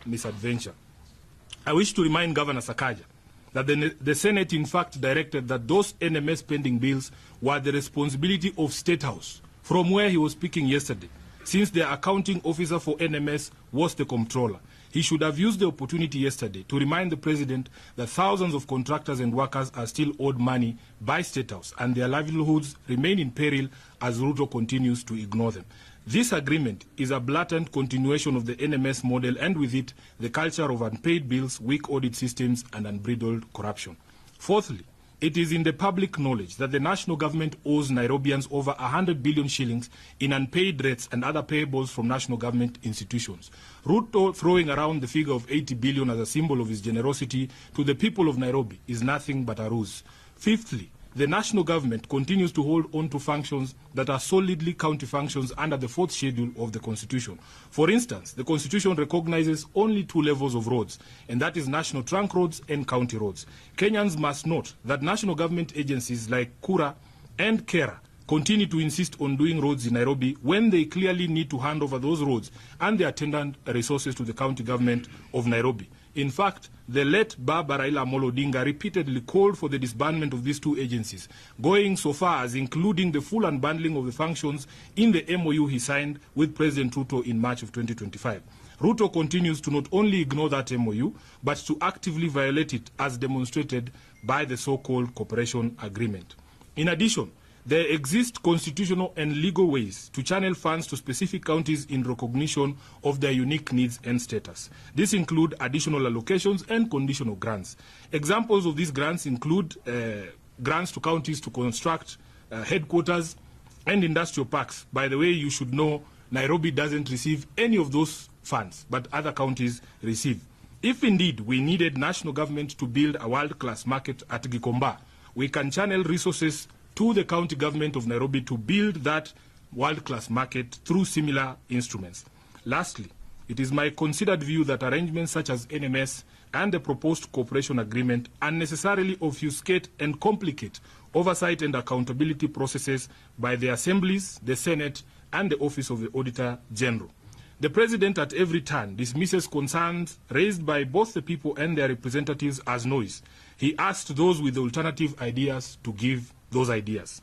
misadventure. I wish to remind Governor Sakaja that the Senate in fact directed that those NMS pending bills were the responsibility of State House, from where he was speaking yesterday, since the accounting officer for NMS was the comptroller. He should have used the opportunity yesterday to remind the President that thousands of contractors and workers are still owed money by State House and their livelihoods remain in peril as Ruto continues to ignore them. This agreement is a blatant continuation of the NMS model and with it, the culture of unpaid bills, weak audit systems and unbridled corruption. Fourthly, it is in the public knowledge that the national government owes Nairobians over 100 billion shillings in unpaid rates and other payables from national government institutions. Ruto throwing around the figure of 80 billion as a symbol of his generosity to the people of Nairobi is nothing but a ruse. Fifthly, the national government continues to hold on to functions that are solidly county functions under the 4th schedule of the Constitution. For instance, the Constitution recognizes only 2 levels of roads, and that is national trunk roads and county roads. Kenyans must note that national government agencies like Kura and Kera continue to insist on doing roads in Nairobi when they clearly need to hand over those roads and the attendant resources to the county government of Nairobi. In fact, the late Baba Raila Amolo Odinga repeatedly called for the disbandment of these 2 agencies, going so far as including the full unbundling of the functions in the MoU he signed with President Ruto in March of 2025. Ruto continues to not only ignore that MoU, but to actively violate it as demonstrated by the so-called cooperation agreement. In addition, there exist constitutional and legal ways to channel funds to specific counties in recognition of their unique needs and status. These include additional allocations and conditional grants. Examples of these grants include grants to counties to construct headquarters and industrial parks. By the way, you should know Nairobi doesn't receive any of those funds, but other counties receive. If indeed we needed national government to build a world-class market at Gikomba, we can channel resources to the county government of Nairobi to build that world-class market through similar instruments. Lastly, it is my considered view that arrangements such as NMS and the proposed cooperation agreement unnecessarily obfuscate and complicate oversight and accountability processes by the assemblies, the Senate, and the Office of the Auditor General. The President at every turn dismisses concerns raised by both the people and their representatives as noise. He asked those with alternative ideas to give those ideas.